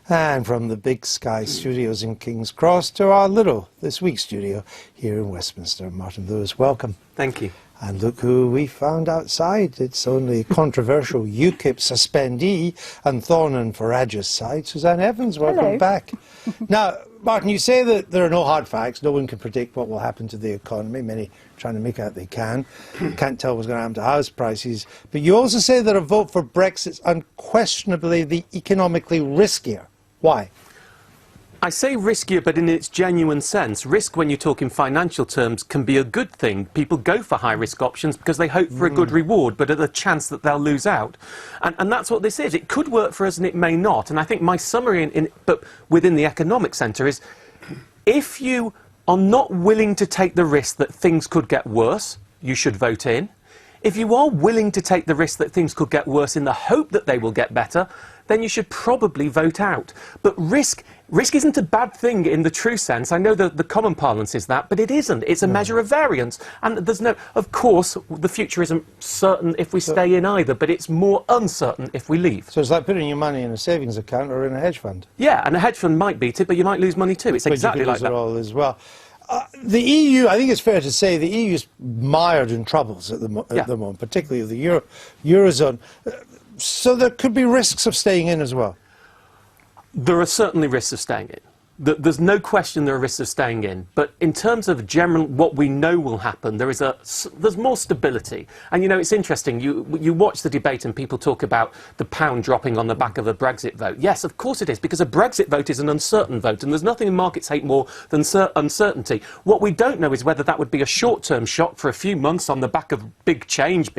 And from the Big Sky Studios in King's Cross to our little This Week studio here in Westminster. Martin Lewis, welcome. Thank you. And look who we found outside. It's only controversial UKIP suspendee and Thorn and Farage's side. Suzanne Evans, welcome Hello. back. Now, Martin, you say that there are no hard facts. No one can predict what will happen to the economy. Many trying to make out they can. Can't tell what's going to happen to house prices. But you also say that a vote for Brexit is unquestionably the economically riskier. Why? I say riskier, but in its genuine sense. Risk, when you talk in financial terms, can be a good thing. People go for high-risk options because they hope for a good reward, but at a chance that they'll lose out. And that's what this is. It could work for us and it may not. And I think my summary, but within the economic centre, is if you are not willing to take the risk that things could get worse, you should vote in. If you are willing to take the risk that things could get worse in the hope that they will get better, then you should probably vote out. But risk isn't a bad thing in the true sense. I know the common parlance is that, but it isn't. It's a measure of variance. And there's no, of course, the future isn't certain if we stay in either, but it's more uncertain if we leave. So it's like putting your money in a savings account or in a hedge fund. Yeah, and a hedge fund might beat it, but you might lose money too. It's exactly like that. But you could lose it all as well. The EU, I think it's fair to say, the EU is mired in troubles at the moment, particularly the Eurozone. So there could be risks of staying in as well. There are certainly risks of staying in. There's no question there are risks of staying in. But in terms of general, what we know will happen, there's more stability. And, you know, it's interesting. You watch the debate and people talk about the pound dropping on the back of a Brexit vote. Yes, of course it is, because a Brexit vote is an uncertain vote. And there's nothing markets hate more than uncertainty. What we don't know is whether that would be a short-term shock for a few months on the back of big change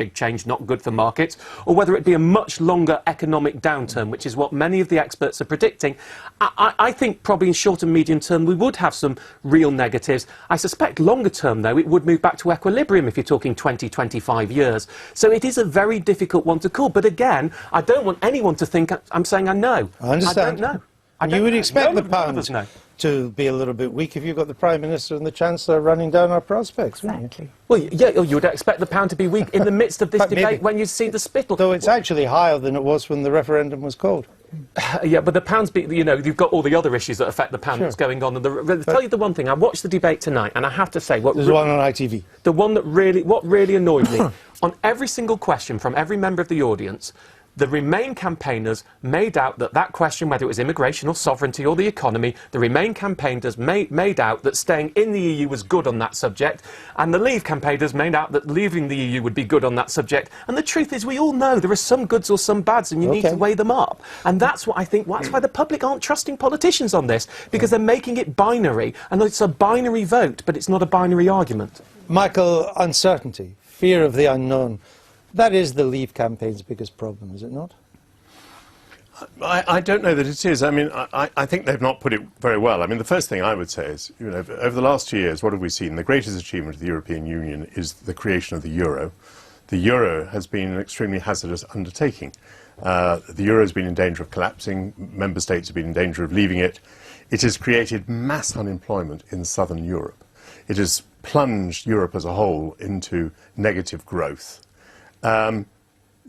not good for markets, or whether it be a much longer economic downturn, which is what many of the experts are predicting. I think probably in short and medium term we would have some real negatives. I suspect longer term, though, it would move back to equilibrium if you're talking 20, 25 years. So it is a very difficult one to call. But again, I don't want anyone to think I'm saying I know. I understand. I don't know. You would expect the pound to be a little bit weak if you've got the Prime Minister and the Chancellor running down our prospects, wouldn't you? Well, yeah, you would expect the pound to be weak in the midst of this debate when you see the spittle. Though it's actually higher than it was when the referendum was called. Yeah, but the pound's, you know, you've got all the other issues that affect the pound that's going on. And I'll tell you the one thing, I watched the debate tonight, and I have to say... There's one on ITV. The one that what really annoyed me, on every single question from every member of the audience, the Remain campaigners made out that question, whether it was immigration or sovereignty or the economy, the Remain campaigners made out that staying in the EU was good on that subject, and the Leave campaigners made out that leaving the EU would be good on that subject. And the truth is, we all know there are some goods or some bads, and you need to weigh them up. And that's what I think, that's why the public aren't trusting politicians on this, because they're making it binary, and it's a binary vote, but it's not a binary argument. Michael, uncertainty, fear of the unknown. That is the Leave campaign's biggest problem, is it not? I don't know that it is. I mean, I think they've not put it very well. I mean, the first thing I would say is, you know, over the last 2 years, what have we seen? The greatest achievement of the European Union is the creation of the euro. The euro has been an extremely hazardous undertaking. The euro has been in danger of collapsing. Member states have been in danger of leaving it. It has created mass unemployment in southern Europe. It has plunged Europe as a whole into negative growth.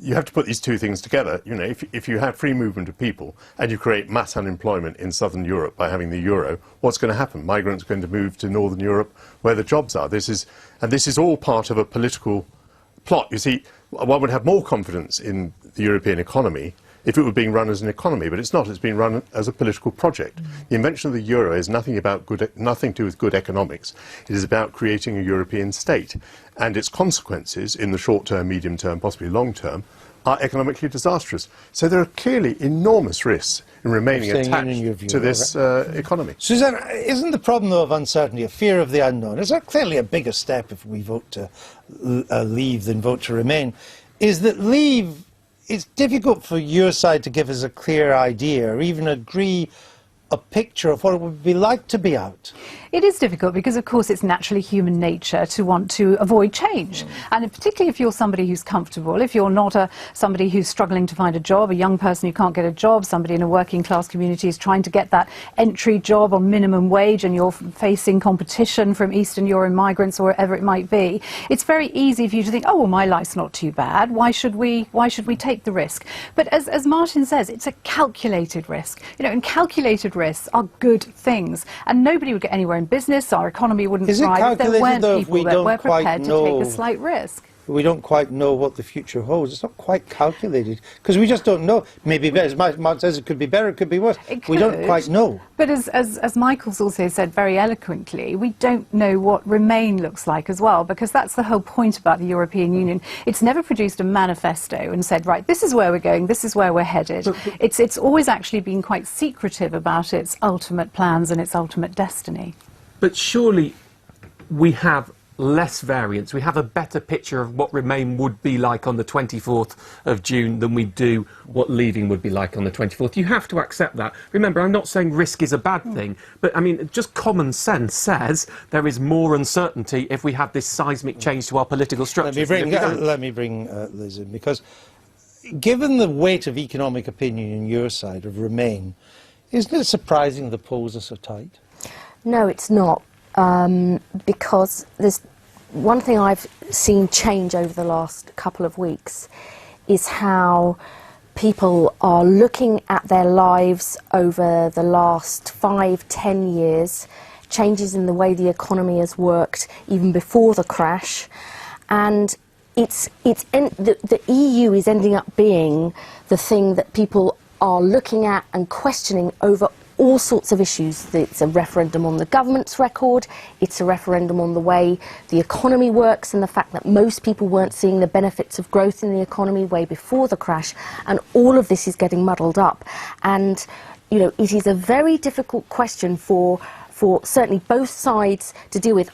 You have to put these two things together. You know, if you have free movement of people and you create mass unemployment in southern Europe by having the euro, what's going to happen? Migrants are going to move to northern Europe where the jobs are. This is all part of a political plot. You see, one would have more confidence in the European economy if it were being run as an economy, but it's not. It's being run as a political project. The invention of the euro is nothing to do with good economics. It is about creating a European state, and its consequences in the short term, medium term, possibly long term, are economically disastrous. So there are clearly enormous risks in remaining attached to this economy. Suzanne, isn't the problem, though, of uncertainty, a fear of the unknown? Is that clearly a bigger step if we vote to leave than vote to remain? Is that leave... It's difficult for your side to give us a clear idea or even agree a picture of what it would be like to be out? It is difficult because, of course, it's naturally human nature to want to avoid change. And particularly if you're somebody who's comfortable, if you're not somebody who's struggling to find a job, a young person who can't get a job, somebody in a working class community is trying to get that entry job on minimum wage, and you're facing competition from Eastern European migrants or wherever it might be, it's very easy for you to think, oh, well, my life's not too bad. Why should we take the risk? But as Martin says, it's a calculated risk. You know, and calculated risks are good things. And nobody would get anywhere in business, our economy wouldn't thrive if there weren't people that were prepared to take a slight risk. We don't quite know what the future holds. It's not quite calculated because we just don't know. Maybe, as Mark says, it could be better, it could be worse. We don't quite know. But as Michael's also said very eloquently, we don't know what Remain looks like as well, because that's the whole point about the European Union. It's never produced a manifesto and said, right, this is where we're going, this is where we're headed. It's always actually been quite secretive about its ultimate plans and its ultimate destiny. But surely we have less variance. We have a better picture of what Remain would be like on the 24th of June than we do what leaving would be like on the 24th. You have to accept that. Remember, I'm not saying risk is a bad thing, but I mean, just common sense says there is more uncertainty if we have this seismic change to our political structure. Let me bring Liz in, because given the weight of economic opinion in your side of Remain, isn't it surprising the polls are so tight? No, it's not. Because there's one thing I've seen change over the last couple of weeks is how people are looking at their lives over the last 5-10 years, changes in the way the economy has worked even before the crash, and the EU is ending up being the thing that people are looking at and questioning over all sorts of issues. It's a referendum on the government's record, it's a referendum on the way the economy works and the fact that most people weren't seeing the benefits of growth in the economy way before the crash, and all of this is getting muddled up. And, you know, it is a very difficult question for certainly both sides to deal with.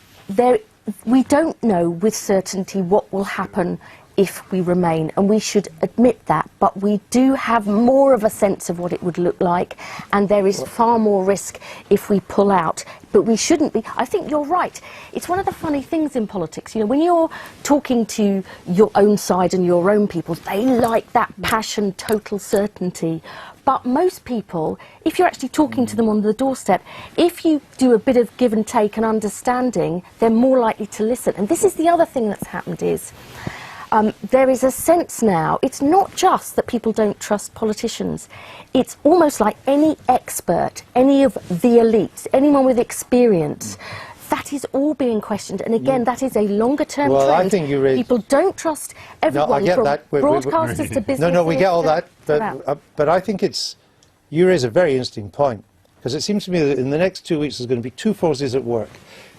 We don't know with certainty what will happen if we remain, and we should admit that, but we do have more of a sense of what it would look like, and there is far more risk if we pull out. But we shouldn't be. I think you're right. It's one of the funny things in politics, you know, when you're talking to your own side and your own people, they like that passion, total certainty. But most people, if you're actually talking to them on the doorstep, if you do a bit of give and take and understanding, they're more likely to listen. And this is the other thing that's happened is, there is a sense now, it's not just that people don't trust politicians, it's almost like any expert, any of the elites, anyone with experience, that is all being questioned. And again, that is a longer term trend. I think you raised... People don't trust everyone, no, I get from that. broadcasters to business. No, we get all that, but I think you raise a very interesting point, because it seems to me that in the next 2 weeks there's going to be two forces at work.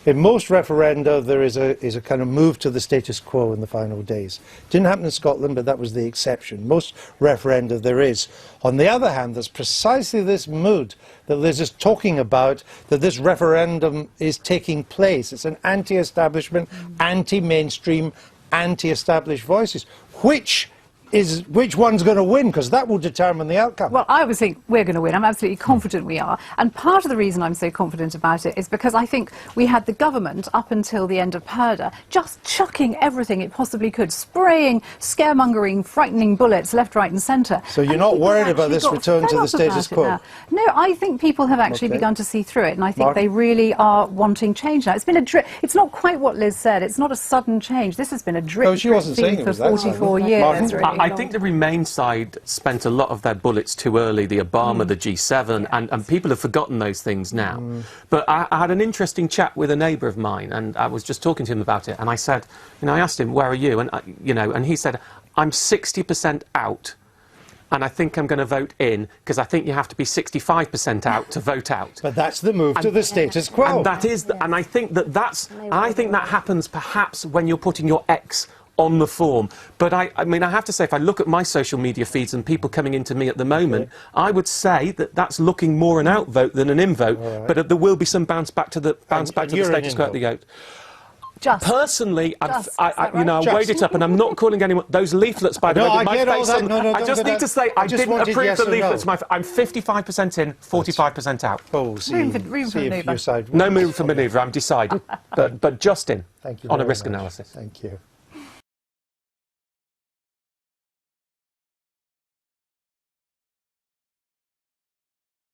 In most referenda, there is a kind of move to the status quo in the final days. Didn't happen in Scotland, but that was the exception. Most referenda there is. On the other hand, there's precisely this mood that Liz is talking about, that this referendum is taking place. It's an anti-establishment, anti-mainstream, anti-established voices. Which one's going to win? Because that will determine the outcome. Well, I would think we're going to win. I'm absolutely confident we are. And part of the reason I'm so confident about it is because I think we had the government, up until the end of Purdah, just chucking everything it possibly could, spraying, scaremongering, frightening bullets left, right and centre. So you're not worried about this return to the status quo? No, I think people have actually begun to see through it, and I think they really are wanting change now. It's been a drip. It's not quite what Liz said. It's not a sudden change. This has been a drip theme for 44 years. Really. I think the Remain side spent a lot of their bullets too early, the Obama, the G7, and people have forgotten those things now. But I had an interesting chat with a neighbour of mine, and I was just talking to him about it, and I said, you know, I asked him, where are you? And, and he said, I'm 60% out, and I think I'm going to vote in, because I think you have to be 65% out to vote out. But that's the move to the status quo. And that is, and I think that happens perhaps when you're putting your X on the form. But I mean, I have to say, if I look at my social media feeds and people coming into me at the moment, I would say that that's looking more an outvote than an invote. But there will be some bounce back to the status quo at the vote. Personally, Just, I right? weighed it up, and I'm not calling anyone. Those leaflets, by the way, I with my get all face that. on. No, I don't just go need that. to say I just didn't wanted approve yes the or leaflets. no. I'm 55% in, 45% out. Oh, see, Room for see if manoeuvre. you side. No move for manoeuvre. I'm decided, but just in Thank you on a very risk much. analysis. Thank you.